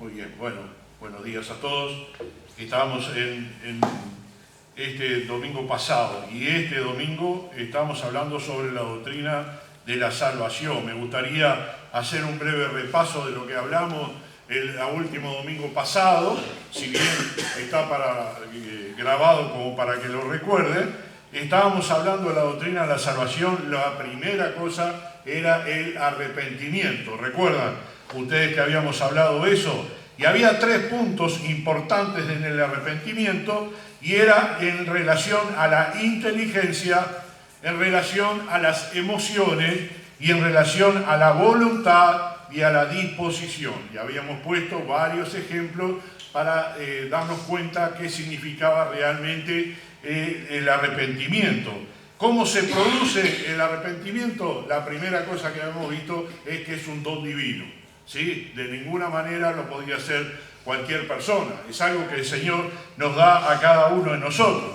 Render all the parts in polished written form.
Muy bien, bueno, buenos días a todos. Estábamos en este domingo pasado y este domingo estamos hablando sobre la doctrina de la salvación. Me gustaría hacer un breve repaso de lo que hablamos el último domingo pasado, si bien está grabado como para que lo recuerden. Estábamos hablando de la doctrina de la salvación. La primera cosa era el arrepentimiento. ¿Recuerdan ustedes que habíamos hablado de eso? Y había 3 puntos importantes en el arrepentimiento, y era en relación a la inteligencia, en relación a las emociones y en relación a la voluntad y a la disposición. Y habíamos puesto varios ejemplos para darnos cuenta qué significaba realmente el arrepentimiento. ¿Cómo se produce el arrepentimiento? La primera cosa que hemos visto es que es un don divino, ¿sí? De ninguna manera lo podría hacer cualquier persona. Es algo que el Señor nos da a cada uno de nosotros.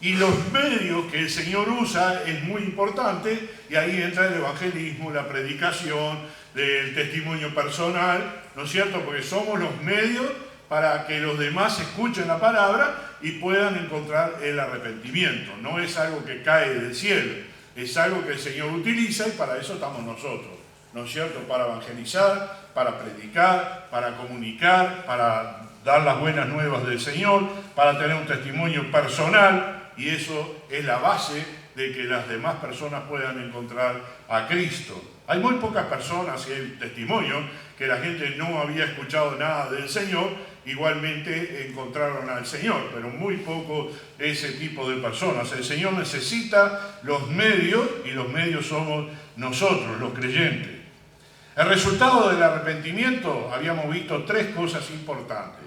Y los medios que el Señor usa es muy importante, y ahí entra el evangelismo, la predicación, el testimonio personal, ¿no es cierto? Porque somos los medios para que los demás escuchen la palabra y puedan encontrar el arrepentimiento. No es algo que cae del cielo, es algo que el Señor utiliza, y para eso estamos nosotros, ¿no es cierto? Para evangelizar, para predicar, para comunicar, para dar las buenas nuevas del Señor, para tener un testimonio personal, y eso es la base de que las demás personas puedan encontrar a Cristo. Hay muy pocas personas, y hay testimonios, que la gente no había escuchado nada del Señor, igualmente encontraron al Señor, pero muy poco ese tipo de personas. El Señor necesita los medios, y los medios somos nosotros, los creyentes. El resultado del arrepentimiento, habíamos visto 3 cosas importantes.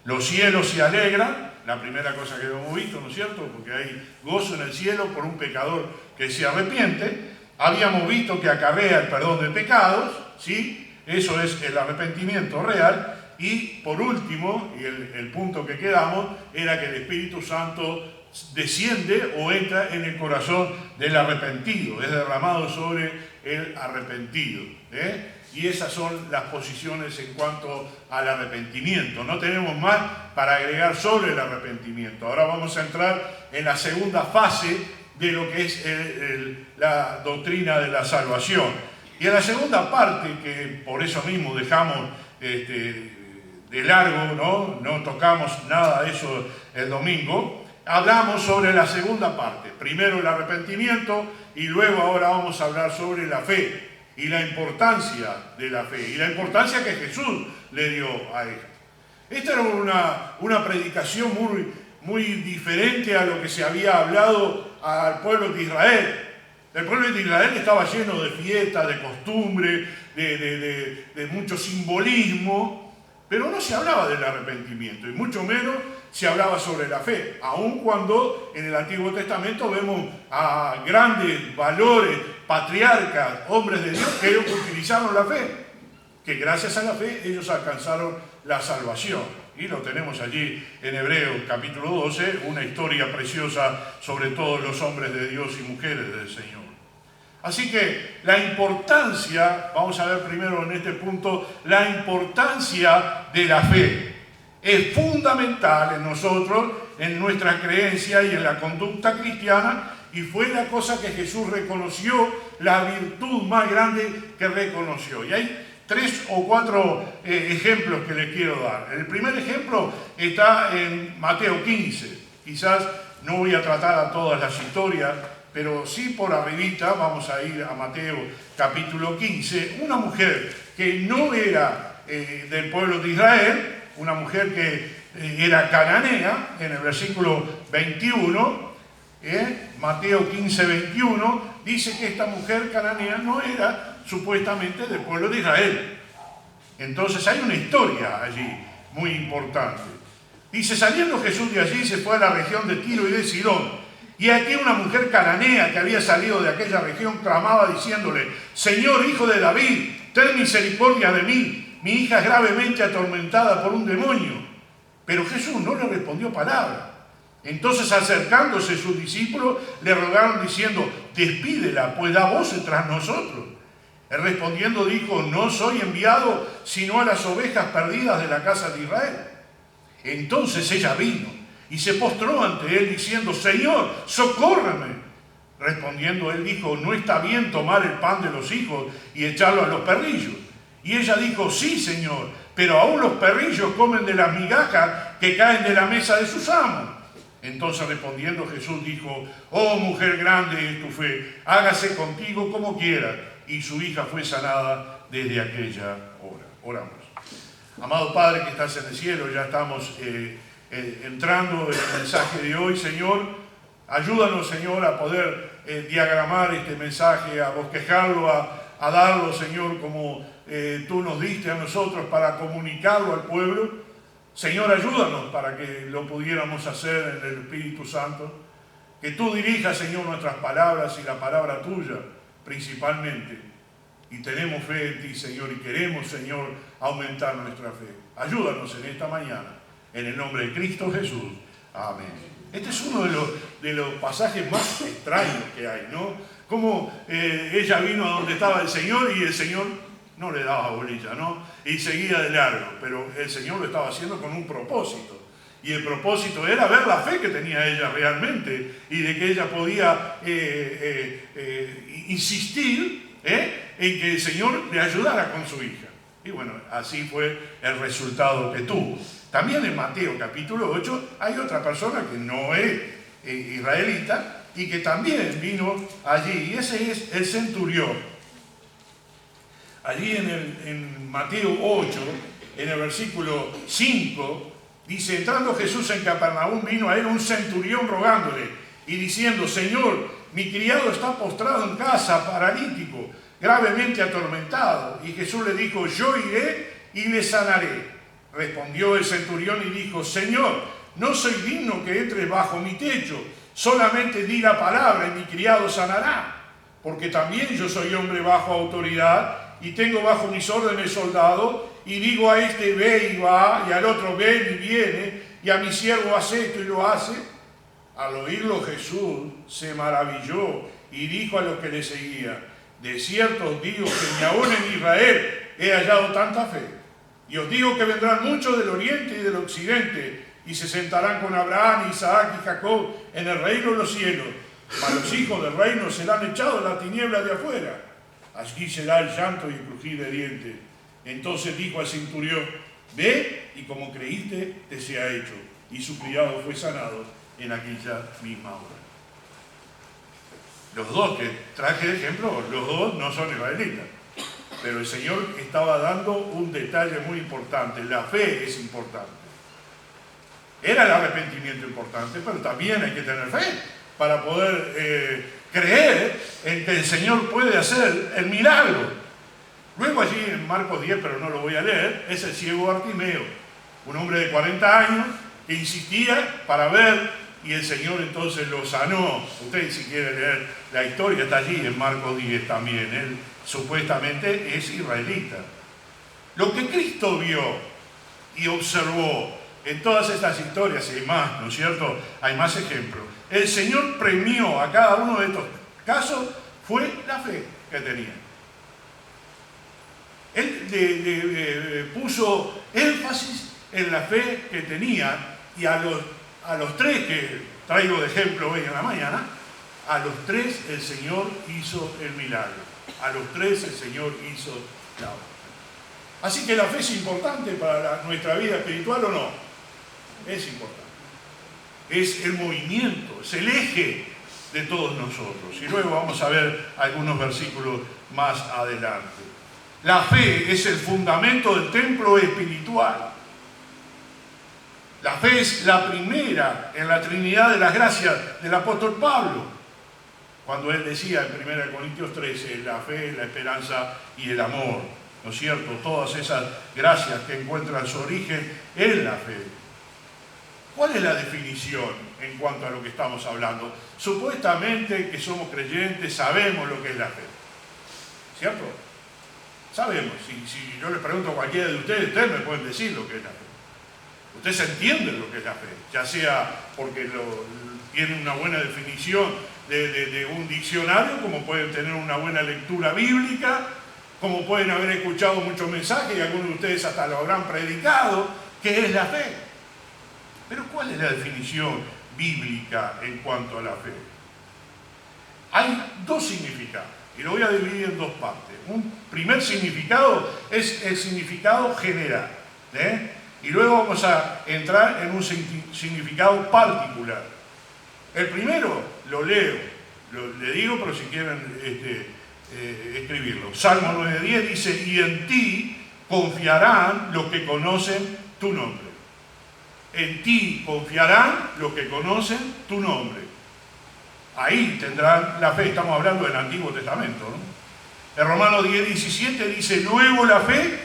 Los cielos se alegran, la primera cosa que hemos visto, ¿no es cierto? Porque hay gozo en el cielo por un pecador que se arrepiente. Habíamos visto que acarrea el perdón de pecados, ¿sí? Eso es el arrepentimiento real. Y por último, y el punto que quedamos, era que el Espíritu Santo desciende o entra en el corazón del arrepentido, es derramado sobre el arrepentido, Y esas son las posiciones en cuanto al arrepentimiento. No tenemos más para agregar sobre el arrepentimiento. Ahora vamos a entrar en la segunda fase de lo que es la doctrina de la salvación. Y en la segunda parte, que por eso mismo dejamos de largo, no tocamos nada de eso el domingo, hablamos sobre la segunda parte. Primero el arrepentimiento, y luego ahora vamos a hablar sobre la fe y la importancia de la fe y la importancia que Jesús le dio a esto. Esta era una predicación muy diferente a lo que se había hablado al pueblo de Israel. El pueblo de Israel estaba lleno de fiestas, de costumbres, de mucho simbolismo, pero no se hablaba del arrepentimiento, y mucho menos se hablaba sobre la fe, aun cuando en el Antiguo Testamento vemos a grandes valores, patriarcas, hombres de Dios, que ellos utilizaron la fe, que gracias a la fe ellos alcanzaron la salvación. Y lo tenemos allí en Hebreos capítulo 12, una historia preciosa sobre todos los hombres de Dios y mujeres del Señor. Así que la importancia, vamos a ver primero en este punto, la importancia de la fe es fundamental en nosotros, en nuestra creencia y en la conducta cristiana, y fue la cosa que Jesús reconoció, la virtud más grande que reconoció. Y hay 3 o 4 ejemplos que les quiero dar. El primer ejemplo está en Mateo 15. Quizás no voy a tratar a todas las historias, pero sí por arribita vamos a ir a Mateo capítulo 15. Una mujer que no era del pueblo de Israel, una mujer que era cananea, en el versículo 21, Mateo 15, 21, dice que esta mujer cananea no era supuestamente del pueblo de Israel. Entonces hay una historia allí muy importante. Dice: saliendo Jesús de allí, se fue a la región de Tiro y de Sidón. Y aquí una mujer cananea que había salido de aquella región clamaba diciéndole: Señor, hijo de David, ten misericordia de mí, mi hija es gravemente atormentada por un demonio. Pero Jesús no le respondió palabra. Entonces, acercándose sus discípulos, le rogaron diciendo: despídela, pues da voces tras nosotros. Él respondiendo dijo: no soy enviado sino a las ovejas perdidas de la casa de Israel. Entonces ella vino y se postró ante él diciendo: Señor, socórreme. Respondiendo él dijo: no está bien tomar el pan de los hijos y echarlo a los perrillos. Y ella dijo: sí, Señor, pero aún los perrillos comen de las migajas que caen de la mesa de sus amos. Entonces respondiendo Jesús dijo: oh mujer, grande es tu fe, hágase contigo como quieras. Y su hija fue sanada desde aquella hora. Oramos. Amado Padre que estás en el cielo, ya estamos entrando en el mensaje de hoy, Señor. Ayúdanos, Señor, a poder diagramar este mensaje, a bosquejarlo, a darlo, Señor, como tú nos diste a nosotros para comunicarlo al pueblo. Señor, ayúdanos para que lo pudiéramos hacer en el Espíritu Santo. Que tú dirijas, Señor, nuestras palabras y la palabra tuya principalmente. Y tenemos fe en ti, Señor, y queremos, Señor, aumentar nuestra fe. Ayúdanos en esta mañana, en el nombre de Cristo Jesús. Amén. Este es uno de los pasajes más extraños que hay, ¿no? Como ella vino a donde estaba el Señor y el Señor no le daba bolilla, ¿no? Y seguía de largo, pero el Señor lo estaba haciendo con un propósito. Y el propósito era ver la fe que tenía ella realmente y de que ella podía insistir en que el Señor le ayudara con su hija. Y bueno, así fue el resultado que tuvo. También en Mateo capítulo 8 hay otra persona que no es israelita y que también vino allí, y ese es el centurión. Allí en Mateo 8, en el versículo 5, dice: entrando Jesús en Capernaum, vino a él un centurión rogándole y diciendo: Señor, mi criado está postrado en casa, paralítico, gravemente atormentado. Y Jesús le dijo: yo iré y le sanaré. Respondió el centurión y dijo: Señor, no soy digno que entres bajo mi techo, solamente di la palabra y mi criado sanará. Porque también yo soy hombre bajo autoridad y tengo bajo mis órdenes soldados, y digo a este: ve y va, y al otro: ven y viene, y a mi siervo: hace esto y lo hace. Al oírlo Jesús se maravilló y dijo a los que le seguían: de cierto os digo que ni aún en Israel he hallado tanta fe. Y os digo que vendrán muchos del oriente y del occidente y se sentarán con Abraham, Isaac y Jacob en el reino de los cielos. Mas los hijos del reino serán echados en la tiniebla de afuera. Allí será el llanto y el crujir de dientes. Entonces dijo al centurión: ve y como creíste te sea hecho. Y su criado fue sanado en aquella misma hora. Los dos que traje de ejemplo, los dos no son israelitas. Pero el Señor estaba dando un detalle muy importante. La fe es importante. Era el arrepentimiento importante, pero también hay que tener fe para poder creer en que el Señor puede hacer el milagro. Luego allí en Marcos 10, pero no lo voy a leer, es el ciego Bartimeo, un hombre de 40 años que insistía para ver, y el Señor entonces lo sanó. Usted, si quiere leer la historia, está allí en Marcos 10 también. Él supuestamente es israelita. Lo que Cristo vio y observó en todas estas historias, y hay más, ¿no es cierto? Hay más ejemplos. El Señor premió a cada uno de estos casos, fue la fe que tenía. Él puso énfasis en la fe que tenía, y a los tres que traigo de ejemplo hoy en la mañana, a los tres el Señor hizo el milagro. A los tres el Señor hizo la obra. Así que la fe es importante para nuestra vida espiritual, ¿o no? Es importante. Es el movimiento, es el eje de todos nosotros. Y luego vamos a ver algunos versículos más adelante. La fe es el fundamento del templo espiritual. La fe es la primera en la Trinidad de las gracias del apóstol Pablo, cuando él decía en 1 Corintios 13, la fe, la esperanza y el amor, ¿no es cierto? Todas esas gracias que encuentran su origen en la fe. ¿Cuál es la definición en cuanto a lo que estamos hablando? Supuestamente que somos creyentes, sabemos lo que es la fe, ¿cierto? Sabemos. Si yo les pregunto a cualquiera de ustedes me pueden decir lo que es la fe. Ustedes entienden lo que es la fe, ya sea porque tienen una buena definición de un diccionario, como pueden tener una buena lectura bíblica, como pueden haber escuchado muchos mensajes y algunos de ustedes hasta lo habrán predicado, ¿qué es la fe? Pero ¿cuál es la definición bíblica en cuanto a la fe? Hay dos significados, y lo voy a dividir en dos partes. Un primer significado es el significado general, y luego vamos a entrar en un significado particular. El primero lo leo, le digo, pero si quieren escribirlo. Salmo 9:10 dice: y en ti confiarán los que conocen tu nombre. En ti confiarán los que conocen tu nombre. Ahí tendrán la fe. Estamos hablando del Antiguo Testamento, ¿no? En Romanos 10:17 dice: luego la fe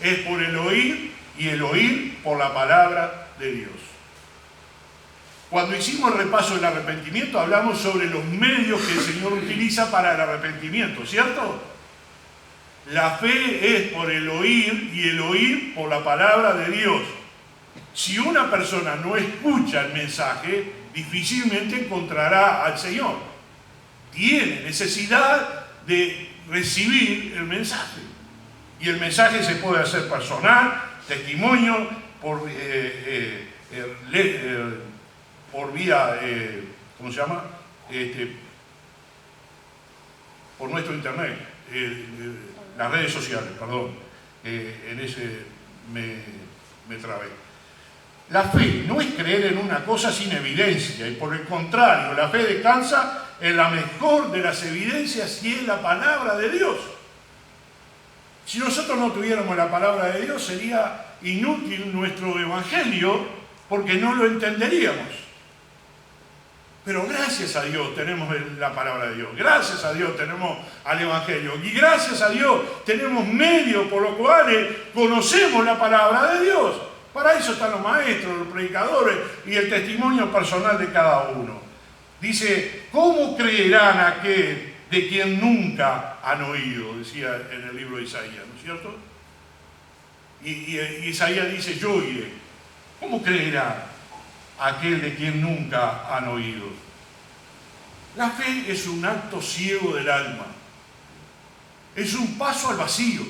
es por el oír, y el oír por la palabra de Dios. Cuando hicimos el repaso del arrepentimiento, hablamos sobre los medios que el Señor utiliza para el arrepentimiento, ¿cierto? La fe es por el oír, y el oír por la palabra de Dios. Si una persona no escucha el mensaje, difícilmente encontrará al Señor. Tiene necesidad de recibir el mensaje. Y el mensaje se puede hacer personal, testimonio, por vía, ¿cómo se llama? Por nuestro internet, las redes sociales, perdón. En ese me trabé. La fe no es creer en una cosa sin evidencia, y por el contrario, la fe descansa en la mejor de las evidencias, y es la palabra de Dios. Si nosotros no tuviéramos la palabra de Dios, sería inútil nuestro evangelio, porque no lo entenderíamos. Pero gracias a Dios tenemos la palabra de Dios, gracias a Dios tenemos al evangelio, y gracias a Dios tenemos medios por los cuales conocemos la palabra de Dios. Para eso están los maestros, los predicadores y el testimonio personal de cada uno. Dice: ¿cómo creerán aquel de quien nunca han oído? Decía en el libro de Isaías, ¿no es cierto? Y Isaías dice: yo oiré. ¿Cómo creerá aquel de quien nunca han oído? La fe es un acto ciego del alma. Es un paso al vacío,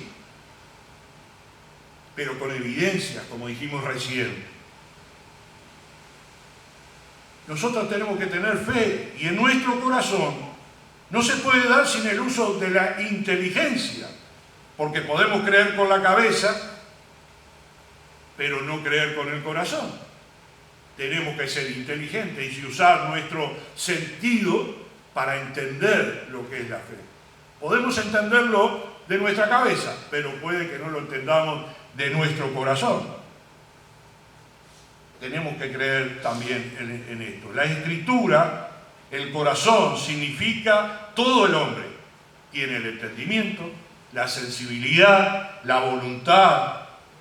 pero con evidencias, como dijimos recién. Nosotros tenemos que tener fe, y en nuestro corazón no se puede dar sin el uso de la inteligencia, porque podemos creer con la cabeza, pero no creer con el corazón. Tenemos que ser inteligentes y usar nuestro sentido para entender lo que es la fe. Podemos entenderlo de nuestra cabeza, pero puede que no lo entendamos de nuestro corazón. Tenemos que creer también en esto. La Escritura, el corazón, significa todo el hombre. Tiene el entendimiento, la sensibilidad, la voluntad,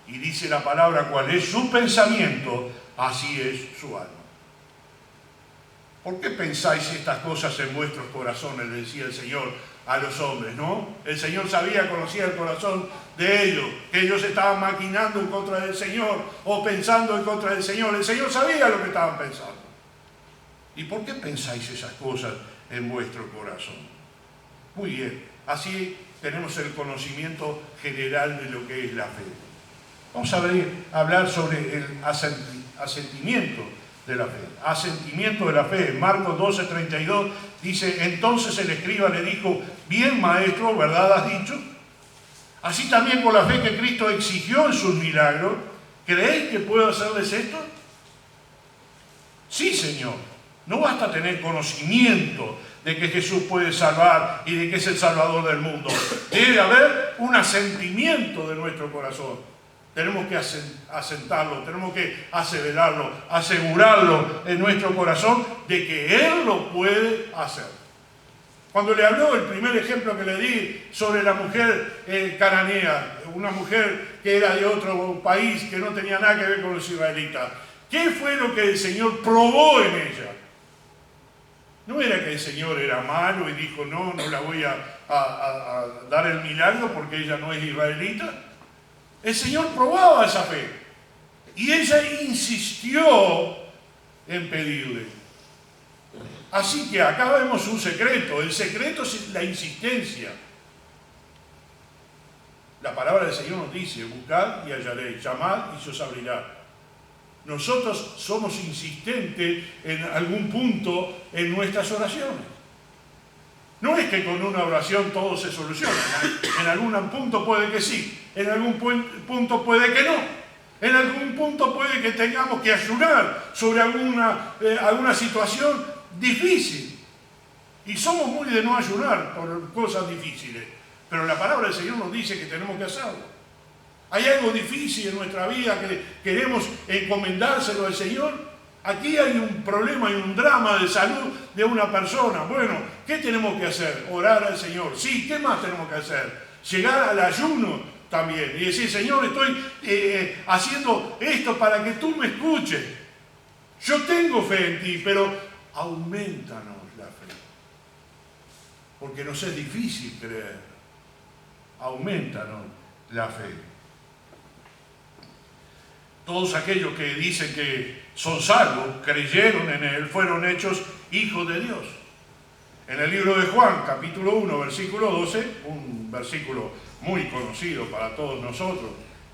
y dice la palabra cuál es su pensamiento, así es su alma. ¿Por qué pensáis estas cosas en vuestros corazones?, le decía el Señor a los hombres, ¿no? El Señor sabía, conocía el corazón de ellos, que ellos estaban maquinando en contra del Señor o pensando en contra del Señor. El Señor sabía lo que estaban pensando. ¿Y por qué pensáis esas cosas en vuestro corazón? Muy bien, así tenemos el conocimiento general de lo que es la fe. Vamos a hablar sobre el asentimiento de la fe. Asentimiento de la fe. Marcos 12:32 dice: entonces el escriba le dijo: bien, maestro, ¿verdad has dicho? Así también con la fe que Cristo exigió en sus milagros, ¿creéis que puedo hacerles esto? Sí, Señor. No basta tener conocimiento de que Jesús puede salvar y de que es el Salvador del mundo. Debe haber un asentimiento de nuestro corazón. Tenemos que asentarlo, tenemos que aseverarlo, asegurarlo en nuestro corazón de que Él lo puede hacer. Cuando le habló el primer ejemplo que le di sobre la mujer cananea, una mujer que era de otro país, que no tenía nada que ver con los israelitas, ¿qué fue lo que el Señor probó en ella? No era que el Señor era malo y dijo: no la voy a dar el milagro porque ella no es israelita. El Señor probaba esa fe y ella insistió en pedirle. Así que acá vemos un secreto. El secreto es la insistencia. La palabra del Señor nos dice, buscad y hallaréis, llamad y se os abrirá. Nosotros somos insistentes en algún punto en nuestras oraciones. No es que con una oración todo se soluciona. En algún punto puede que sí, en algún punto puede que no. En algún punto puede que tengamos que ayunar sobre alguna situación difícil. Y somos muy de no ayunar por cosas difíciles. Pero la palabra del Señor nos dice que tenemos que hacerlo. Hay algo difícil en nuestra vida que queremos encomendárselo al Señor. Aquí hay un problema, hay un drama de salud de una persona. Bueno, ¿qué tenemos que hacer? Orar al Señor. Sí, ¿qué más tenemos que hacer? Llegar al ayuno también y decir, Señor, estoy haciendo esto para que tú me escuches. Yo tengo fe en ti, pero aumentanos la fe. Porque nos es difícil creer. Aumentanos la fe. Todos aquellos que dicen que son salvos, creyeron en Él, fueron hechos hijos de Dios. En el libro de Juan, capítulo 1, versículo 12, un versículo muy conocido para todos nosotros,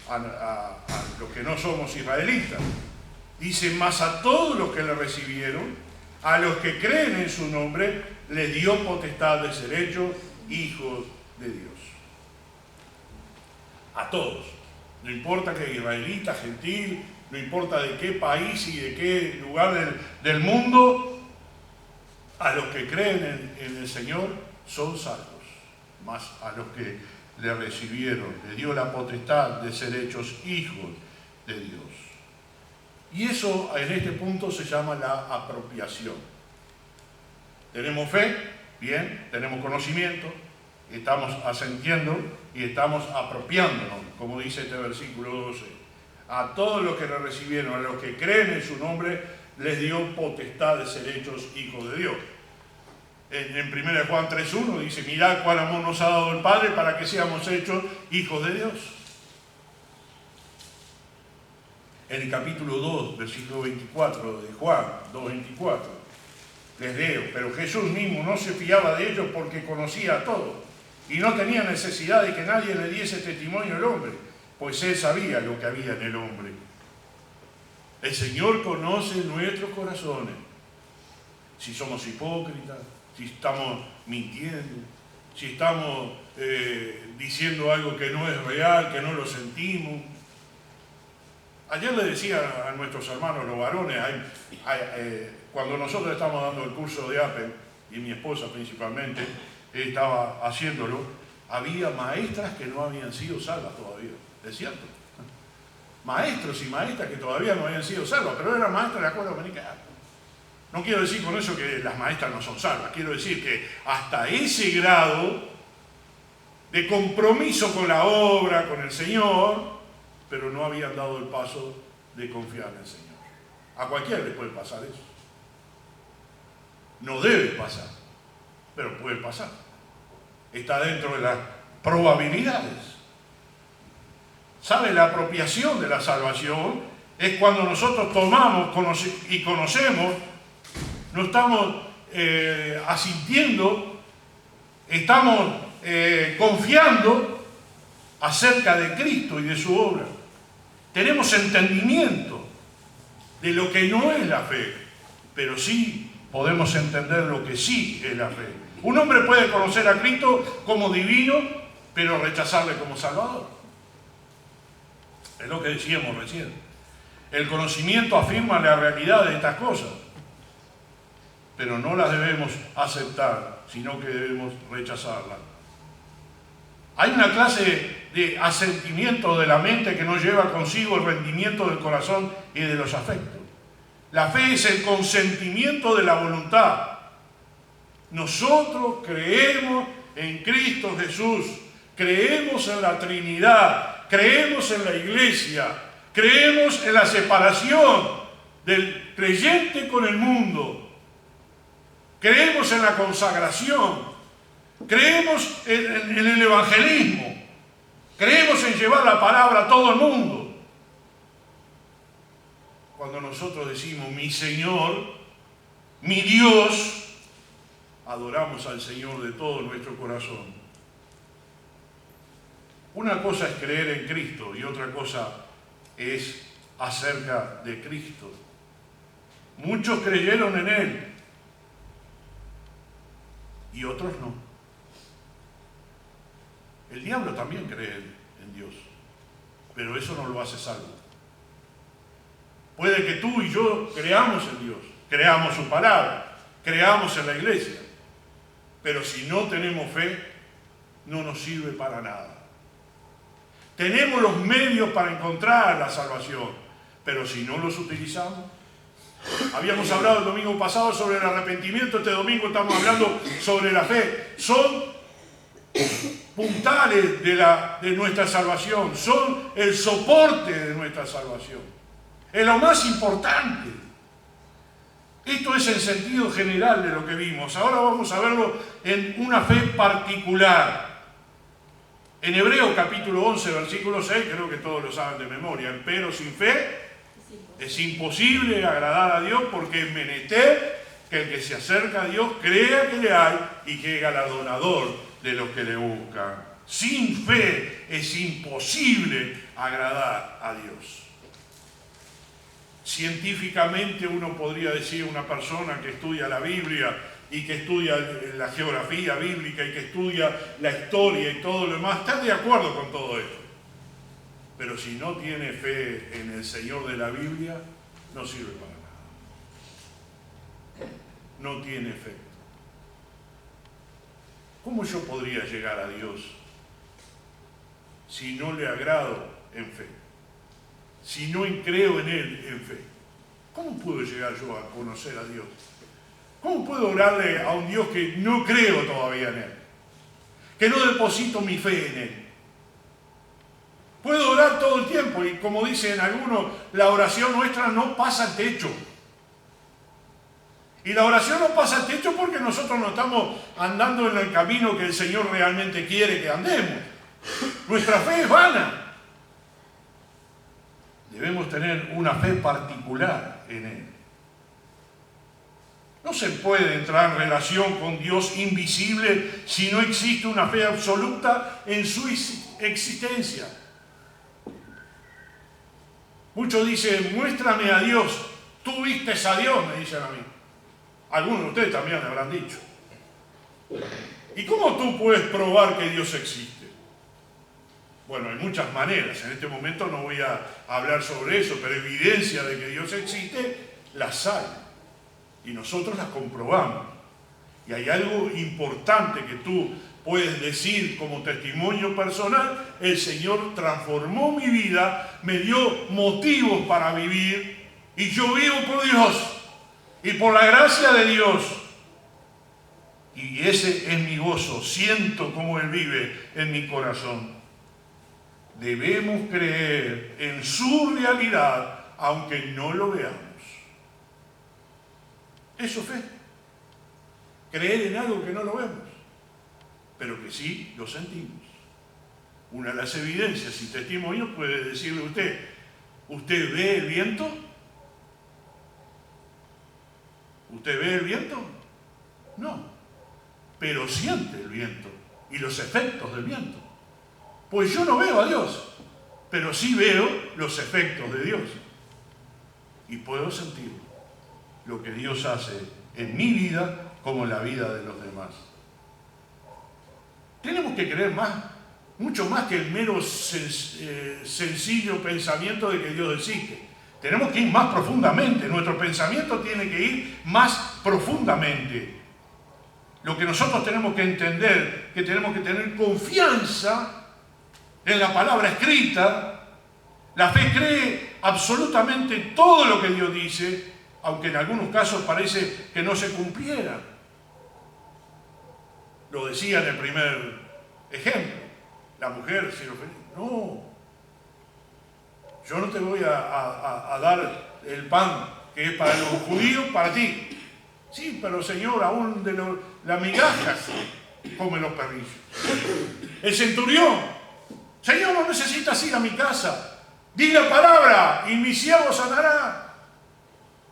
a los que no somos israelitas, dice, mas a todos los que le recibieron, a los que creen en su nombre, les dio potestad de ser hechos hijos de Dios. A todos. No importa que israelita, gentil, no importa de qué país y de qué lugar del mundo, a los que creen en el Señor son salvos. Más a los que le recibieron, le dio la potestad de ser hechos hijos de Dios. Y eso en este punto se llama la apropiación. Tenemos fe, bien, tenemos conocimiento, estamos asintiendo y estamos apropiándonos, como dice este versículo 12. A todos los que le recibieron, a los que creen en su nombre, les dio potestad de ser hechos hijos de Dios. En 1 Juan 3:1 dice, mirad cuál amor nos ha dado el Padre para que seamos hechos hijos de Dios. En el capítulo 2, versículo 24 de Juan 2:24, les leo, pero Jesús mismo no se fiaba de ellos porque conocía a todos y no tenía necesidad de que nadie le diese testimonio al hombre, pues él sabía lo que había en el hombre. El Señor conoce nuestros corazones, si somos hipócritas, si estamos mintiendo, si estamos diciendo algo que no es real, que no lo sentimos. Ayer le decía a nuestros hermanos, los varones, cuando nosotros estamos dando el curso de Apple, y mi esposa principalmente estaba haciéndolo, había maestras que no habían sido salvas todavía, ¿es cierto? Maestros y maestras que todavía no habían sido salvas, pero eran maestras de la escuela dominical. No quiero decir con eso que las maestras no son salvas, quiero decir que hasta ese grado de compromiso con la obra, con el Señor, pero no habían dado el paso de confiar en el Señor. A cualquiera le puede pasar eso. No debe pasar, pero puede pasar. Está dentro de las probabilidades. ¿Sabe? La apropiación de la salvación es cuando nosotros tomamos y conocemos, no estamos asintiendo, estamos confiando acerca de Cristo y de su obra. Tenemos entendimiento de lo que no es la fe, pero sí podemos entender lo que sí es la fe. Un hombre puede conocer a Cristo como divino, pero rechazarle como Salvador. Es lo que decíamos recién. El conocimiento afirma la realidad de estas cosas, pero no las debemos aceptar, sino que debemos rechazarlas. Hay una clase de asentimiento de la mente que no lleva consigo el rendimiento del corazón y de los afectos. La fe es el consentimiento de la voluntad. Nosotros creemos en Cristo Jesús, creemos en la Trinidad, creemos en la Iglesia, creemos en la separación del creyente con el mundo, creemos en la consagración, creemos en el evangelismo, creemos en llevar la palabra a todo el mundo. Cuando nosotros decimos mi Señor, mi Dios, adoramos al Señor de todo nuestro corazón. Una cosa es creer en Cristo y otra cosa es acerca de Cristo. Muchos creyeron en Él y otros no. El diablo también cree en Dios, pero eso no lo hace salvo. Puede que tú y yo creamos en Dios, creamos su palabra, creamos en la iglesia, pero si no tenemos fe, no nos sirve para nada. Tenemos los medios para encontrar la salvación, pero si no los utilizamos. Habíamos hablado el domingo pasado sobre el arrepentimiento, este domingo estamos hablando sobre la fe. Son puntales de nuestra salvación, son el soporte de nuestra salvación. Es lo más importante. Esto es el sentido general de lo que vimos. Ahora vamos a verlo en una fe particular. En Hebreos capítulo 11, versículo 6, creo que todos lo saben de memoria. Pero sin fe es imposible agradar a Dios, porque es menester que el que se acerca a Dios crea que le hay y que es galardonador de los que le buscan. Sin fe es imposible agradar a Dios. Científicamente uno podría decir, una persona que estudia la Biblia y que estudia la geografía bíblica y que estudia la historia y todo lo demás, está de acuerdo con todo esto. Pero si no tiene fe en el Señor de la Biblia, no sirve para nada. No tiene fe. ¿Cómo yo podría llegar a Dios si no le agrado en fe? Si no creo en Él en fe. ¿Cómo puedo llegar yo a conocer a Dios? ¿Cómo puedo orarle a un Dios que no creo todavía en Él? Que no deposito mi fe en Él. Puedo orar todo el tiempo y, como dicen algunos, la oración nuestra no pasa el techo. Y la oración no pasa el techo porque nosotros no estamos andando en el camino que el Señor realmente quiere que andemos. Nuestra fe es vana. Debemos tener una fe particular en Él. No se puede entrar en relación con Dios invisible si no existe una fe absoluta en su existencia. Muchos dicen, muéstrame a Dios. Tú vistes a Dios, me dicen a mí. Algunos de ustedes también me habrán dicho. ¿Y cómo tú puedes probar que Dios existe? Bueno, hay muchas maneras. En este momento no voy a hablar sobre eso, pero evidencia de que Dios existe, las hay. Y nosotros las comprobamos. Y hay algo importante que tú puedes decir como testimonio personal: el Señor transformó mi vida, me dio motivos para vivir, y yo vivo por Dios y por la gracia de Dios. Y ese es mi gozo, siento cómo Él vive en mi corazón. Debemos creer en su realidad, aunque no lo veamos. Eso es fe. Creer en algo que no lo vemos, pero que sí lo sentimos. Una de las evidencias y testimonios puede decirle a usted: ¿usted ve el viento? ¿Usted ve el viento? No, pero siente el viento y los efectos del viento. Pues yo no veo a Dios, pero sí veo los efectos de Dios. Y puedo sentir lo que Dios hace en mi vida como en la vida de los demás. Tenemos que creer más, mucho más que el mero sencillo pensamiento de que Dios existe. Tenemos que ir más profundamente. Nuestro pensamiento tiene que ir más profundamente. Lo que nosotros tenemos que entender, que tenemos que tener confianza en la palabra escrita. La fe cree absolutamente todo lo que Dios dice, aunque en algunos casos parece que no se cumpliera. Lo decía en el primer ejemplo. La mujer se lo ofendió. No, yo no te voy a dar el pan que es para los judíos, para ti. Sí, pero Señor, aún de las migajas comen los perrillos. El centurión: Señor, no necesitas ir a mi casa. Di la palabra y mi siervo sanará.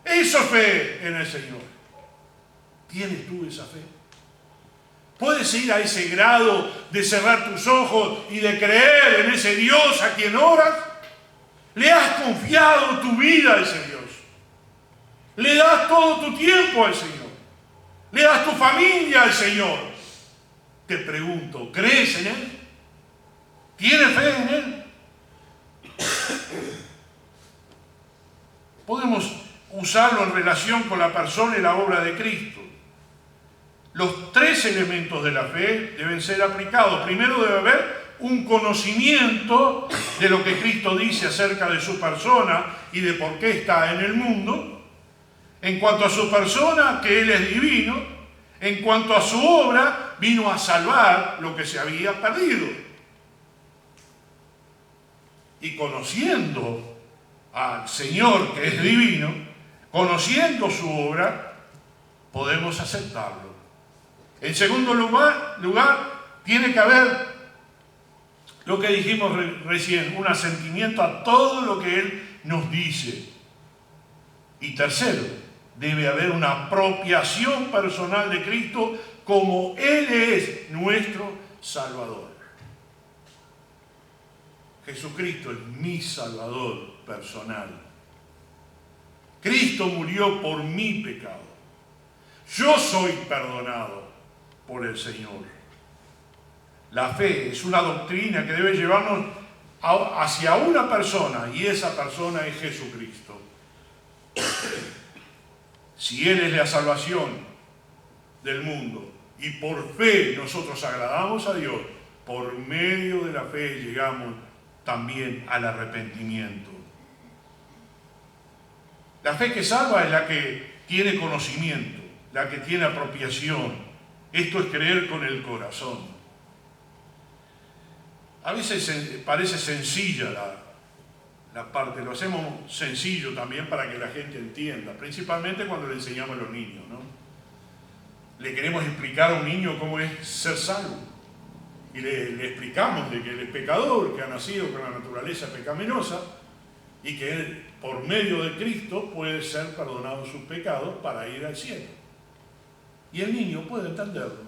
Eso es fe en el Señor. ¿Tienes tú esa fe? Puedes ir a ese grado de cerrar tus ojos y de creer en ese Dios a quien oras. Le has confiado tu vida a ese Dios. Le das todo tu tiempo al Señor. Le das tu familia al Señor. Te pregunto, ¿crees en Él? ¿Tienes fe en Él? Podemos usarlo en relación con la persona y la obra de Cristo. Los tres elementos de la fe deben ser aplicados. Primero debe haber un conocimiento de lo que Cristo dice acerca de su persona y de por qué está en el mundo. En cuanto a su persona, que Él es divino. En cuanto a su obra, vino a salvar lo que se había perdido. Y conociendo al Señor, que es divino, conociendo su obra, podemos aceptarlo. En segundo lugar, tiene que haber lo que dijimos recién, un asentimiento a todo lo que Él nos dice. Y tercero, debe haber una apropiación personal de Cristo como Él es nuestro Salvador. Jesucristo es mi Salvador personal. Cristo murió por mi pecado. Yo soy perdonado por el Señor. La fe es una doctrina que debe llevarnos hacia una persona, y esa persona es Jesucristo. Si Él es la salvación del mundo y por fe nosotros agradamos a Dios, por medio de la fe llegamos también al arrepentimiento. La fe que salva es la que tiene conocimiento, la que tiene apropiación. Esto es creer con el corazón. A veces parece sencilla la parte, lo hacemos sencillo también para que la gente entienda, principalmente cuando le enseñamos a los niños, ¿no? Le queremos explicar a un niño cómo es ser salvo. Y le explicamos de que él es pecador, que ha nacido con la naturaleza pecaminosa y que él, por medio de Cristo, puede ser perdonado sus pecados para ir al cielo. Y el niño puede entenderlo.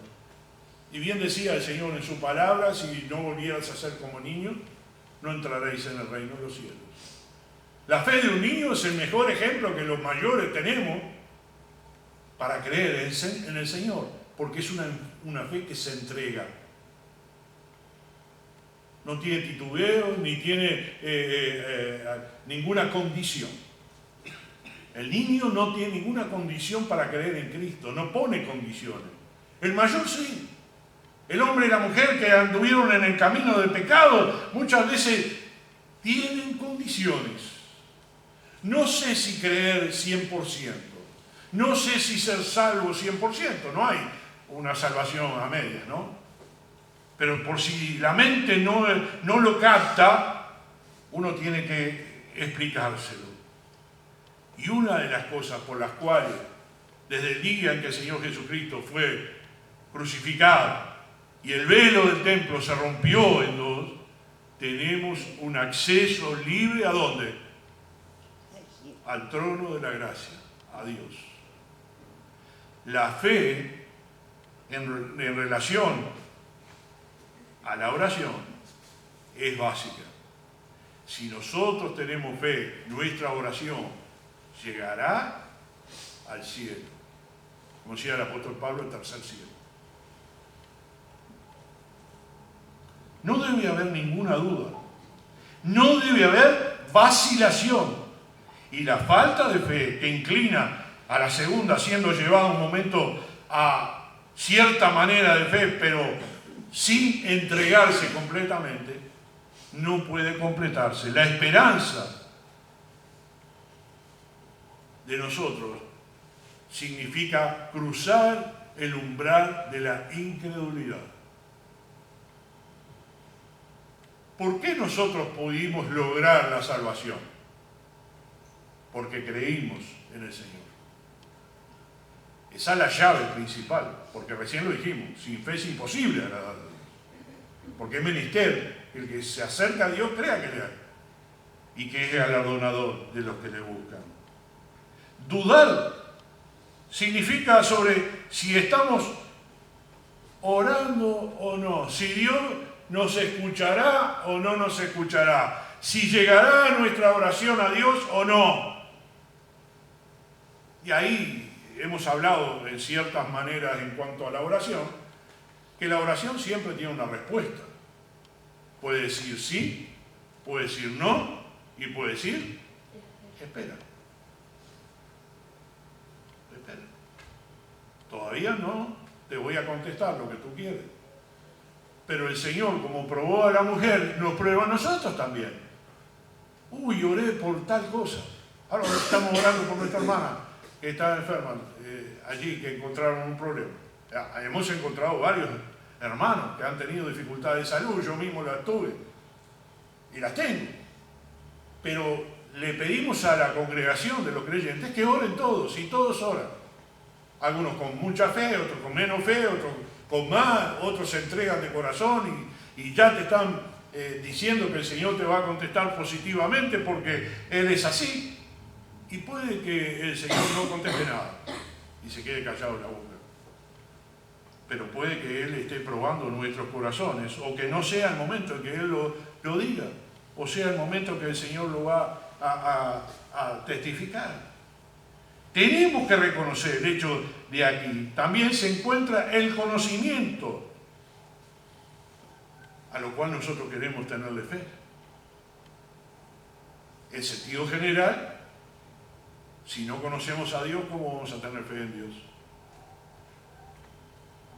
Y bien decía el Señor en su palabra, si no volvieras a ser como niños, no entraréis en el reino de los cielos. La fe de un niño es el mejor ejemplo que los mayores tenemos para creer en el Señor, porque es una fe que se entrega. No tiene titubeo, ni tiene ninguna condición. El niño no tiene ninguna condición para creer en Cristo, no pone condiciones. El mayor sí. El hombre y la mujer que anduvieron en el camino del pecado muchas veces tienen condiciones. No sé si creer 100%, no sé si ser salvo 100%, no hay una salvación a medias, ¿no? Pero por si la mente no lo capta, uno tiene que explicárselo. Y una de las cosas por las cuales, desde el día en que el Señor Jesucristo fue crucificado y el velo del templo se rompió en dos, tenemos un acceso libre ¿a dónde? Al trono de la gracia, a Dios. La fe en relación a la oración es básica. Si nosotros tenemos fe, nuestra oración llegará al cielo. Como decía el apóstol Pablo, el tercer cielo. No debe haber ninguna duda. No debe haber vacilación. Y la falta de fe que inclina a la segunda, siendo llevado un momento a cierta manera de fe, pero sin entregarse completamente, no puede completarse. La esperanza de nosotros significa cruzar el umbral de la incredulidad. ¿Por qué nosotros pudimos lograr la salvación? Porque creímos en el Señor. Esa es la llave principal, porque recién lo dijimos, sin fe es imposible agradar a Dios. Porque es menester el que se acerca a Dios crea que le hay y que es galardonador de los que le buscan. Dudar significa sobre si estamos orando o no, si Dios nos escuchará o no nos escuchará, si llegará nuestra oración a Dios o no. Y ahí hemos hablado en ciertas maneras en cuanto a la oración, que la oración siempre tiene una respuesta. Puede decir sí, puede decir no, y puede decir espera. Espera. Todavía no te voy a contestar lo que tú quieres. Pero el Señor, como probó a la mujer, nos prueba a nosotros también. Uy, oré por tal cosa. Ahora estamos orando por nuestra hermana que está enferma allí, que encontraron un problema. Hemos encontrado varios hermanos que han tenido dificultades de salud. Yo mismo las tuve y las tengo. Pero le pedimos a la congregación de los creyentes que oren todos, y todos oran. Algunos con mucha fe, otros con menos fe, otros con más, otros se entregan de corazón y ya te están diciendo que el Señor te va a contestar positivamente porque Él es así. Y puede que el Señor no conteste nada y se quede callado en la boca. Pero puede que Él esté probando nuestros corazones, o que no sea el momento en que Él lo diga, o sea el momento en que el Señor lo va a testificar. Tenemos que reconocer el hecho de aquí. También se encuentra el conocimiento, a lo cual nosotros queremos tenerle fe. El sentido general, si no conocemos a Dios, ¿cómo vamos a tener fe en Dios?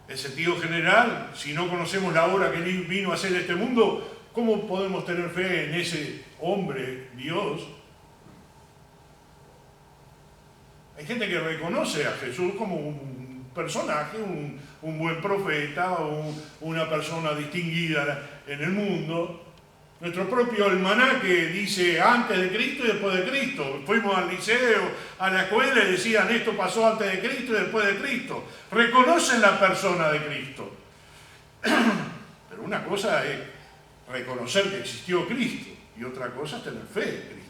El sentido general, si no conocemos la obra que Él vino a hacer en este mundo, ¿cómo podemos tener fe en ese hombre, Dios? Hay gente que reconoce a Jesús como un personaje, un buen profeta, o una persona distinguida en el mundo. Nuestro propio almanaque dice antes de Cristo y después de Cristo. Fuimos al liceo, a la escuela y decían esto pasó antes de Cristo y después de Cristo. Reconocen la persona de Cristo. Pero una cosa es reconocer que existió Cristo y otra cosa es tener fe en Cristo.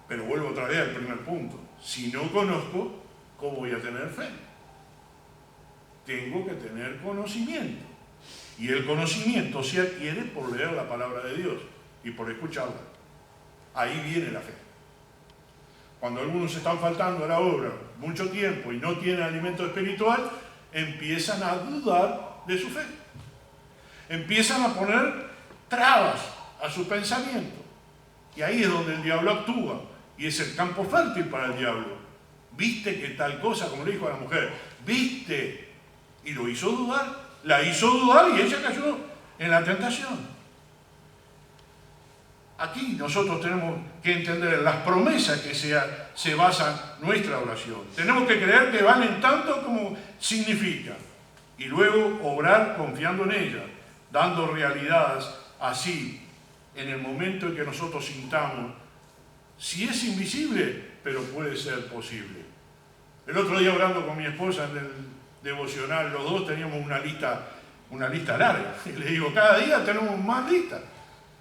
Pero vuelvo otra vez al primer punto. Si no conozco, ¿cómo voy a tener fe? Tengo que tener conocimiento. Y el conocimiento se adquiere por leer la palabra de Dios y por escucharla. Ahí viene la fe. Cuando algunos están faltando a la obra mucho tiempo y no tienen alimento espiritual, empiezan a dudar de su fe. Empiezan a poner trabas a su pensamiento. Y ahí es donde el diablo actúa. Y es el campo fértil para el diablo. Viste que tal cosa, como le dijo a la mujer, viste, y lo hizo dudar. La hizo dudar y ella cayó en la tentación. Aquí nosotros tenemos que entender las promesas que se basa nuestra oración. Tenemos que creer que valen tanto como significan. Y luego obrar confiando en ellas, dando realidades así, en el momento en que nosotros sintamos, si es invisible, pero puede ser posible. El otro día hablando con mi esposa en el devocional, los dos teníamos una lista larga. Y le digo, cada día tenemos más listas.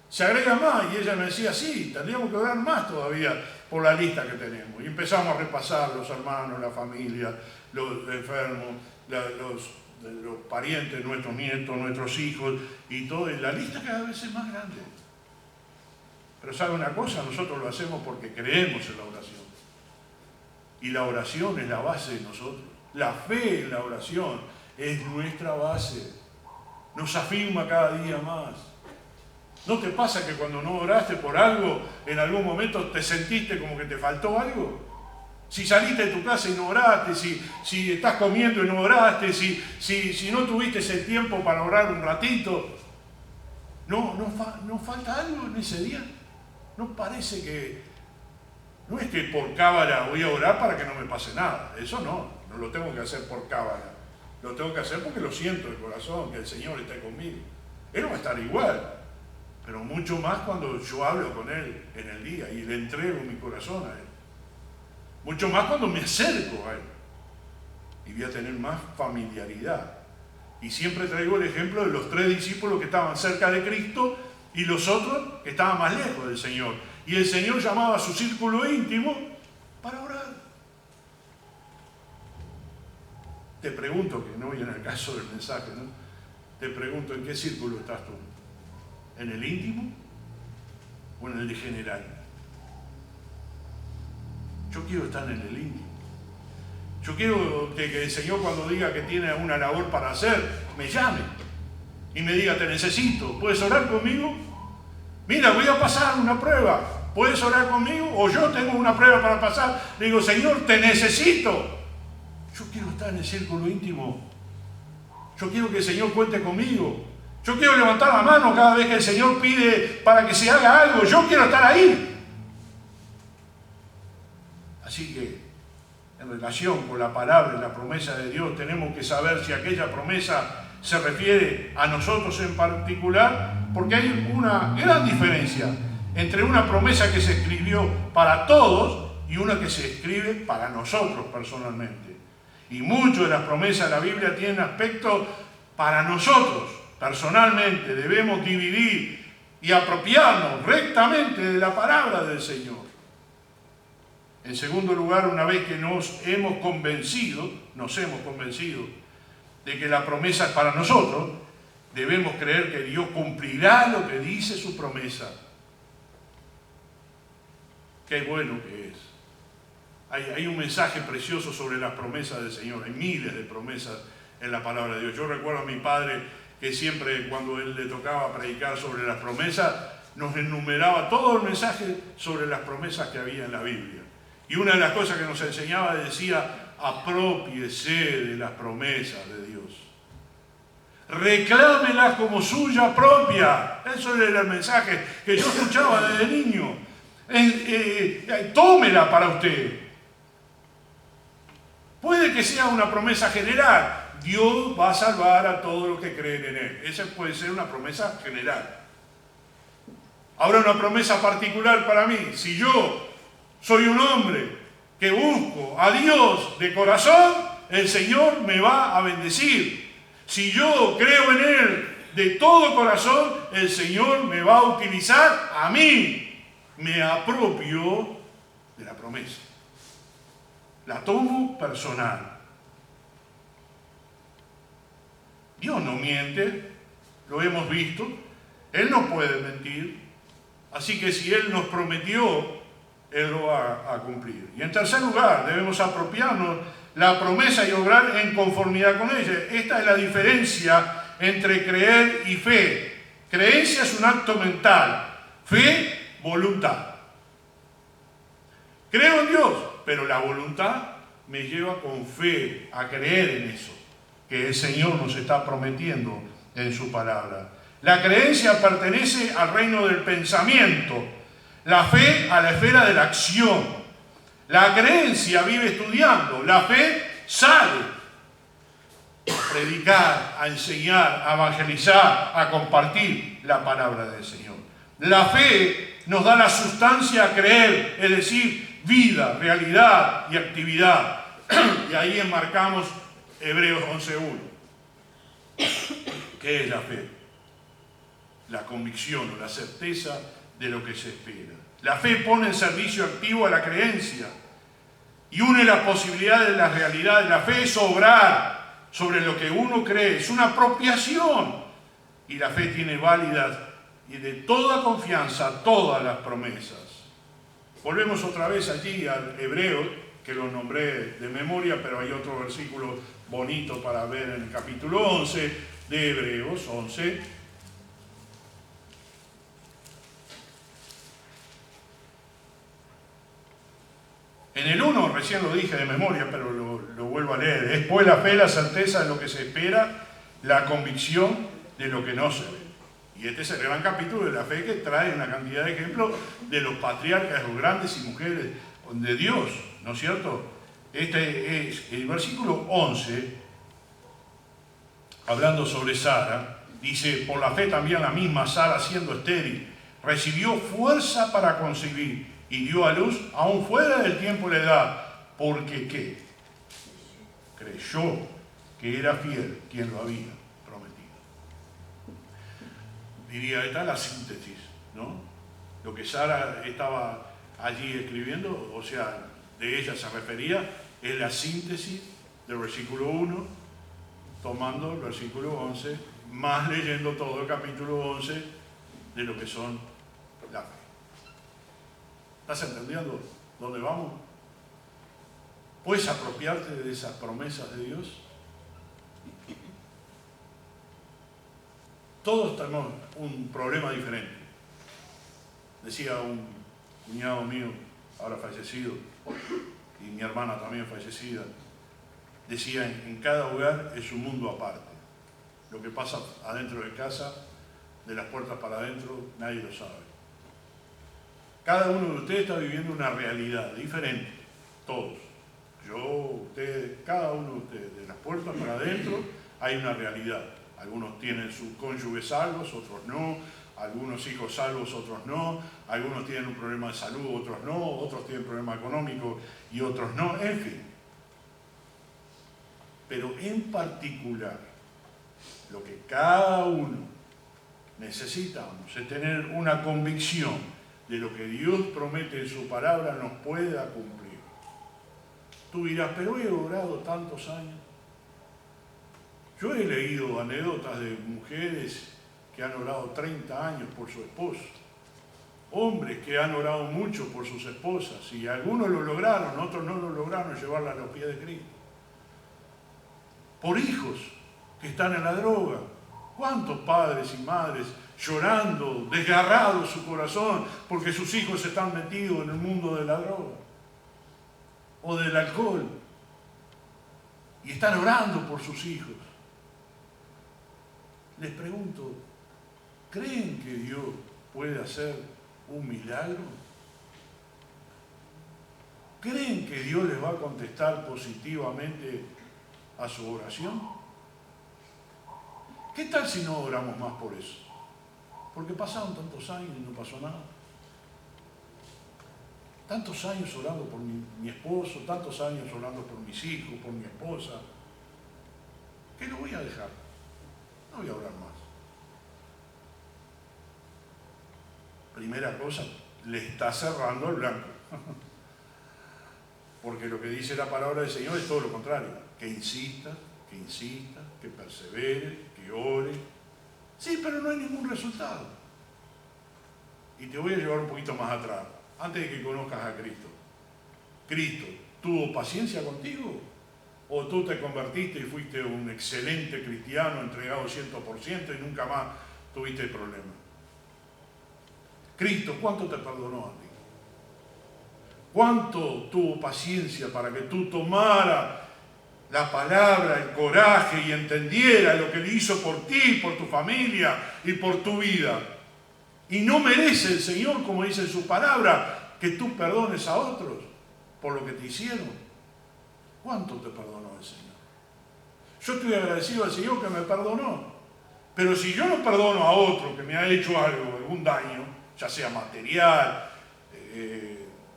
Se agrega más. Y ella me decía, sí, tendríamos que orar más todavía por la lista que tenemos. Y empezamos a repasar los hermanos, la familia, los enfermos, los parientes, nuestros nietos, nuestros hijos y todo. Y la lista cada vez es más grande. Pero ¿sabe una cosa? Nosotros lo hacemos porque creemos en la oración. Y la oración es la base de nosotros. La fe en la oración es nuestra base. Nos afirma cada día más. ¿No te pasa que cuando no oraste por algo, en algún momento te sentiste como que te faltó algo? Si saliste de tu casa y no oraste, si estás comiendo y no oraste, si no tuviste ese tiempo para orar un ratito, ¿no falta algo en ese día? ¿No parece que... No es que por cábala voy a orar para que no me pase nada. Eso no lo tengo que hacer por cábala. Lo tengo que hacer porque lo siento de corazón, que el Señor esté conmigo. Él no va a estar igual, pero mucho más cuando yo hablo con Él en el día y le entrego mi corazón a Él. Mucho más cuando me acerco a Él. Y voy a tener más familiaridad. Y siempre traigo el ejemplo de los 3 discípulos que estaban cerca de Cristo y los otros que estaban más lejos del Señor. Y el Señor llamaba a su círculo íntimo para orar. Te pregunto, que no voy en el caso del mensaje, ¿no? Te pregunto, ¿en qué círculo estás tú? ¿En el íntimo o en el de general? Yo quiero estar en el íntimo. Yo quiero que el Señor, cuando diga que tiene una labor para hacer, me llame y me diga, te necesito, ¿puedes orar conmigo? Mira, voy a pasar una prueba, ¿puedes orar conmigo? O yo tengo una prueba para pasar, le digo, Señor, te necesito. Yo quiero estar en el círculo íntimo. Yo quiero que el Señor cuente conmigo. Yo quiero levantar la mano cada vez que el Señor pide para que se haga algo. Yo quiero estar ahí. Así que, en relación con la palabra y la promesa de Dios, tenemos que saber si aquella promesa se refiere a nosotros en particular, porque hay una gran diferencia entre una promesa que se escribió para todos y una que se escribe para nosotros personalmente. Y muchas de las promesas de la Biblia tienen aspectos para nosotros personalmente. Debemos dividir y apropiarnos rectamente de la palabra del Señor. En segundo lugar, una vez que nos hemos convencido de que la promesa es para nosotros, debemos creer que Dios cumplirá lo que dice su promesa. Qué bueno que es. Hay un mensaje precioso sobre las promesas del Señor. Hay miles de promesas en la palabra de Dios. Yo recuerdo a mi padre que siempre, cuando él le tocaba predicar sobre las promesas, nos enumeraba todo el mensaje sobre las promesas que había en la Biblia. Y una de las cosas que nos enseñaba decía, aprópiese de las promesas de Dios. Reclámelas como suya propia. Eso era el mensaje que yo escuchaba desde niño. Tómela para usted. Puede que sea una promesa general. Dios va a salvar a todos los que creen en Él. Esa puede ser una promesa general. Ahora, una promesa particular para mí. Si yo soy un hombre que busco a Dios de corazón, el Señor me va a bendecir. Si yo creo en Él de todo corazón, el Señor me va a utilizar a mí. Me apropio de la promesa. La tomo personal. Dios no miente, lo hemos visto. Él no puede mentir. Así que si Él nos prometió, Él lo va a cumplir. Y en tercer lugar, debemos apropiarnos la promesa y obrar en conformidad con ella. Esta es la diferencia entre creer y fe. Creencia es un acto mental. Fe, voluntad. Creo en Dios, pero la voluntad me lleva con fe a creer en eso que el Señor nos está prometiendo en su palabra. La creencia pertenece al reino del pensamiento, la fe a la esfera de la acción. La creencia vive estudiando, la fe sale a predicar, a enseñar, a evangelizar, a compartir la palabra del Señor. La fe nos da la sustancia a creer, es decir, vida, realidad y actividad. Y ahí enmarcamos Hebreos 11:1. ¿Qué es la fe? La convicción o la certeza de lo que se espera. La fe pone en servicio activo a la creencia y une las posibilidades de la realidad. La fe es obrar sobre lo que uno cree, es una apropiación. Y la fe tiene válidas y de toda confianza todas las promesas. Volvemos otra vez allí al Hebreo, que lo nombré de memoria, pero hay otro versículo bonito para ver en el capítulo 11 de Hebreos 11. En el 1, recién lo dije de memoria, pero lo vuelvo a leer. Es pues la fe, la certeza de lo que se espera, la convicción de lo que no se ve. Y este es el gran capítulo de la fe que trae una cantidad de ejemplos de los patriarcas, los grandes y mujeres de Dios, ¿no es cierto? Este es el versículo 11, hablando sobre Sara, dice, por la fe también la misma Sara, siendo estéril, recibió fuerza para concebir y dio a luz aún fuera del tiempo de la edad, porque ¿qué? Creyó que era fiel quien lo había prometido. Diría, esta es la síntesis, ¿no? Lo que Sara estaba allí escribiendo, o sea, de ella se refería, es la síntesis del versículo 1, tomando el versículo 11, más leyendo todo el capítulo 11 de lo que son la fe. ¿Estás entendiendo dónde vamos? ¿Puedes apropiarte de esas promesas de Dios? Todos tenemos un problema diferente. Decía un cuñado mío, ahora fallecido, y mi hermana también fallecida, decía, en cada hogar es un mundo aparte. Lo que pasa adentro de casa, de las puertas para adentro, nadie lo sabe. Cada uno de ustedes está viviendo una realidad diferente, todos. Yo, ustedes, cada uno de ustedes, de las puertas para adentro hay una realidad. Algunos tienen sus cónyuges salvos, otros no. Algunos hijos salvos, otros no. Algunos tienen un problema de salud, otros no. Otros tienen problema económico y otros no. En fin. Pero en particular, lo que cada uno necesitamos es tener una convicción de lo que Dios promete en su palabra nos pueda cumplir. Tú dirás, pero he orado tantos años. Yo he leído anécdotas de mujeres que han orado 30 años por su esposo, hombres que han orado mucho por sus esposas, y algunos lo lograron, otros no lo lograron, llevarla a los pies de Cristo. Por hijos que están en la droga. ¿Cuántos padres y madres llorando, desgarrados su corazón, porque sus hijos están metidos en el mundo de la droga o del alcohol? Y están orando por sus hijos. Les pregunto, ¿creen que Dios puede hacer un milagro? ¿Creen que Dios les va a contestar positivamente a su oración? ¿Qué tal si no oramos más por eso? Porque pasaron tantos años y no pasó nada. Tantos años orando por mi esposo, tantos años orando por mis hijos, por mi esposa, que lo voy a dejar. No voy a orar más. Primera cosa, le está cerrando el blanco. Porque lo que dice la palabra del Señor es todo lo contrario. Que insista, que persevere, que ore. Sí, pero no hay ningún resultado. Y te voy a llevar un poquito más atrás, antes de que conozcas a Cristo. ¿Cristo tuvo paciencia contigo? ¿O tú te convertiste y fuiste un excelente cristiano, entregado 100% y nunca más tuviste problema? Cristo, ¿cuánto te perdonó a ti? ¿Cuánto tuvo paciencia para que tú tomaras la palabra, el coraje y entendiera lo que le hizo por ti, por tu familia y por tu vida? Y no merece el Señor, como dice en su palabra, que tú perdones a otros por lo que te hicieron. ¿Cuánto te perdonó el Señor? Yo estoy agradecido al Señor que me perdonó. Pero si yo no perdono a otro que me ha hecho algo, algún daño, ya sea material,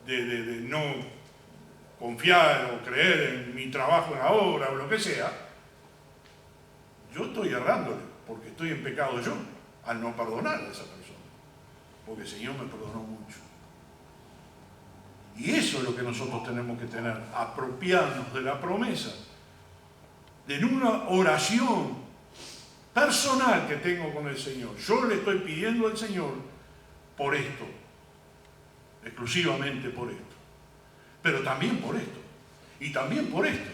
de no confiar o creer en mi trabajo en la obra o lo que sea, yo estoy errándole, porque estoy en pecado yo, al no perdonar a esa persona. Porque el Señor me perdonó mucho. Y eso es lo que nosotros tenemos que tener, apropiarnos de la promesa, de una oración personal que tengo con el Señor. Yo le estoy pidiendo al Señor por esto, exclusivamente por esto, pero también por esto, y también por esto.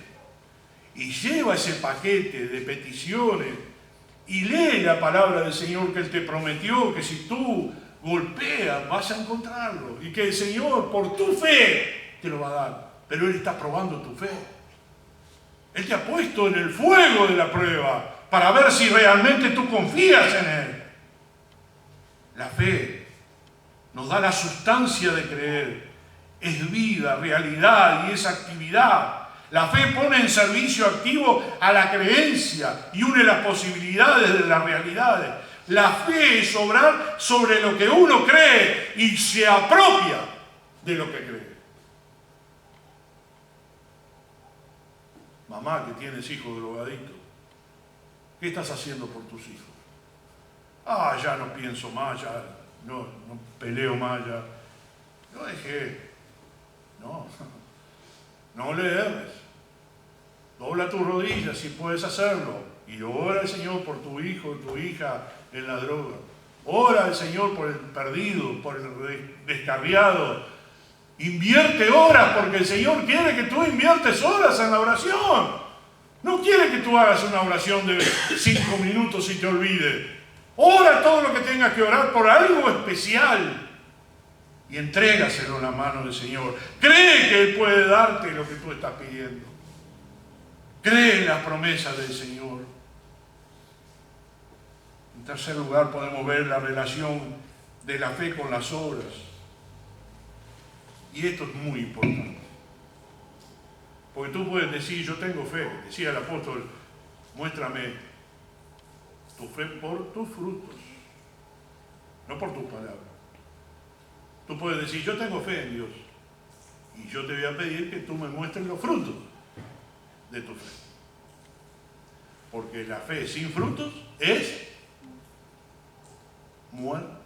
Y lleva ese paquete de peticiones y lee la palabra del Señor que Él te prometió, que si tú golpeas vas a encontrarlo, y que el Señor por tu fe te lo va a dar, pero Él está probando tu fe. Él te ha puesto en el fuego de la prueba para ver si realmente tú confías en Él. La fe nos da la sustancia de creer, es vida, realidad y es actividad. La fe pone en servicio activo a la creencia y une las posibilidades de las realidades. La fe es obrar sobre lo que uno cree y se apropia de lo que cree. Mamá que tienes hijos drogadictos, ¿qué estás haciendo por tus hijos? Ah, ya no pienso más, ya no peleo más, ya lo dejé. No le erres. Dobla tus rodillas si puedes hacerlo y ora al Señor por tu hijo o tu hija en la droga. Ora al Señor por el perdido, por el descarriado. Invierte horas porque el Señor quiere que tú inviertes horas en la oración. No quiere que tú hagas una oración de 5 minutos y te olvides. Ora todo lo que tengas que orar por algo especial y entrégaselo en la mano del Señor. Cree que Él puede darte lo que tú estás pidiendo. Cree en las promesas del Señor. En tercer lugar, podemos ver la relación de la fe con las obras. Y esto es muy importante. Porque tú puedes decir, yo tengo fe. Decía el apóstol, muéstrame tu fe por tus frutos, no por tus palabras. Tú puedes decir, yo tengo fe en Dios. Y yo te voy a pedir que tú me muestres los frutos de tu fe. Porque la fe sin frutos es muerta.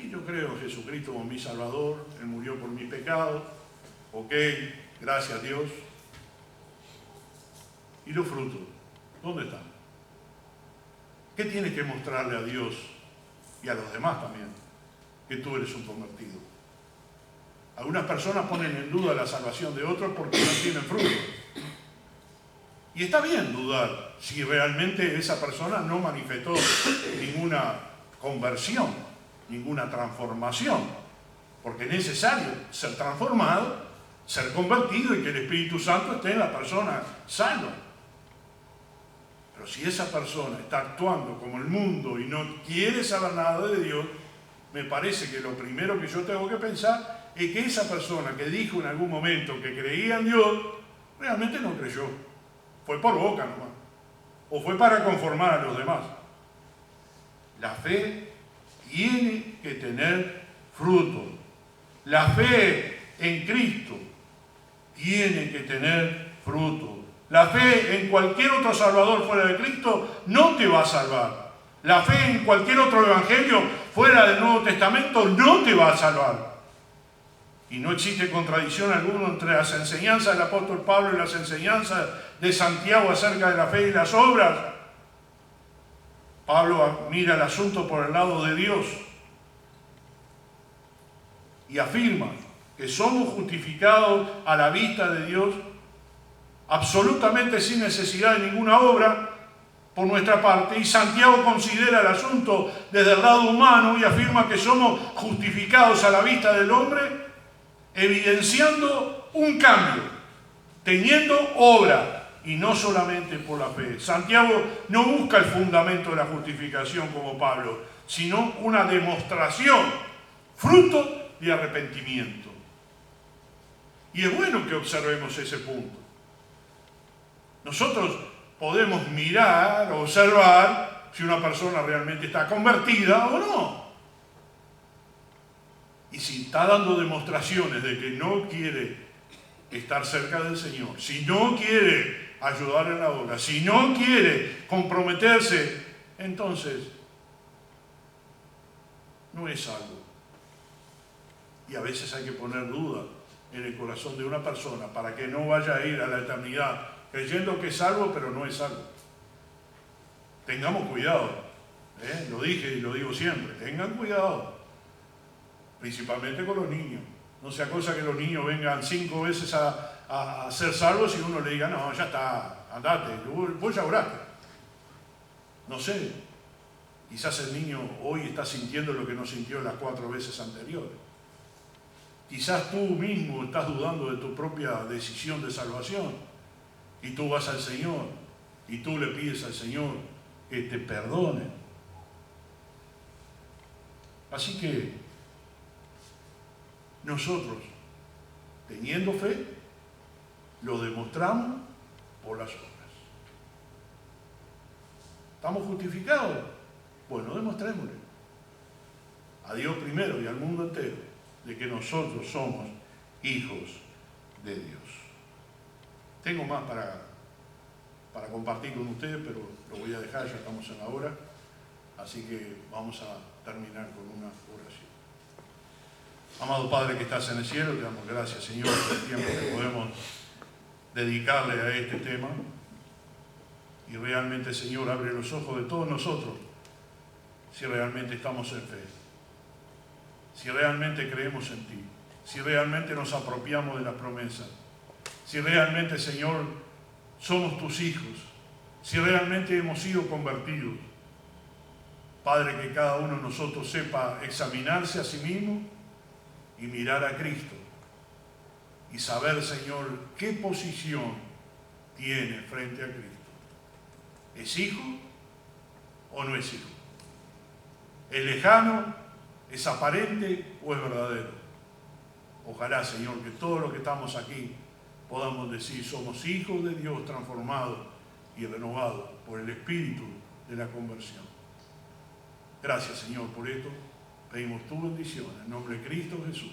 Y yo creo en Jesucristo como mi Salvador. Él murió por mis pecados. Ok, gracias a Dios. ¿Y los frutos? ¿Dónde están? ¿Qué tienes que mostrarle a Dios y a los demás también? Que tú eres un convertido. Algunas personas ponen en duda la salvación de otros porque no tienen fruto. Y está bien dudar si realmente esa persona no manifestó ninguna conversión, ninguna transformación. Porque es necesario ser transformado, ser convertido y que el Espíritu Santo esté en la persona salva. Pero si esa persona está actuando como el mundo y no quiere saber nada de Dios, me parece que lo primero que yo tengo que pensar es que esa persona que dijo en algún momento que creía en Dios, realmente no creyó. Fue por boca nomás. O fue para conformar a los demás. La fe tiene que tener fruto. La fe en Cristo tiene que tener fruto. La fe en cualquier otro salvador fuera de Cristo no te va a salvar. La fe en cualquier otro evangelio fuera del Nuevo Testamento no te va a salvar. Y no existe contradicción alguna entre las enseñanzas del apóstol Pablo y las enseñanzas de Santiago acerca de la fe y las obras. Pablo mira el asunto por el lado de Dios y afirma que somos justificados a la vista de Dios absolutamente sin necesidad de ninguna obra por nuestra parte. Y Santiago considera el asunto desde el lado humano y afirma que somos justificados a la vista del hombre, evidenciando un cambio, teniendo obra y no solamente por la fe. Santiago no busca el fundamento de la justificación como Pablo, sino una demostración, fruto de arrepentimiento. Y es bueno que observemos ese punto. Nosotros podemos mirar, observar si una persona realmente está convertida o no. Y si está dando demostraciones de que no quiere estar cerca del Señor, si no quiere ayudar en la obra, si no quiere comprometerse, entonces no es salvo. Y a veces hay que poner duda en el corazón de una persona para que no vaya a ir a la eternidad creyendo que es salvo, pero no es salvo. Tengamos cuidado, lo dije y lo digo siempre, tengan cuidado, principalmente con los niños. No sea cosa que los niños vengan 5 veces a ser salvos y uno le diga, no, ya está, andate, vos ya oraste. No sé, quizás el niño hoy está sintiendo lo que no sintió las 4 veces anteriores. Quizás tú mismo estás dudando de tu propia decisión de salvación. Y tú vas al Señor y tú le pides al Señor que te perdone. Así que nosotros, teniendo fe, lo demostramos por las obras. ¿Estamos justificados? Bueno, demostrémosle a Dios primero y al mundo entero de que nosotros somos hijos de Dios. Tengo más para compartir con ustedes, pero lo voy a dejar, ya estamos en la hora. Así que vamos a terminar con una oración. Amado Padre que estás en el cielo, te damos gracias, Señor, por el tiempo que podemos dedicarle a este tema. Y realmente, Señor, abre los ojos de todos nosotros si realmente estamos en fe, si realmente creemos en ti, si realmente nos apropiamos de las promesas, si realmente, Señor, somos tus hijos, si realmente hemos sido convertidos. Padre, que cada uno de nosotros sepa examinarse a sí mismo y mirar a Cristo y saber, Señor, qué posición tiene frente a Cristo. ¿Es hijo o no es hijo? ¿Es lejano? ¿Es aparente o es verdadero? Ojalá, Señor, que todos los que estamos aquí podamos decir, somos hijos de Dios transformados y renovados por el Espíritu de la conversión. Gracias, Señor, por esto. Pedimos tu bendición en nombre de Cristo Jesús.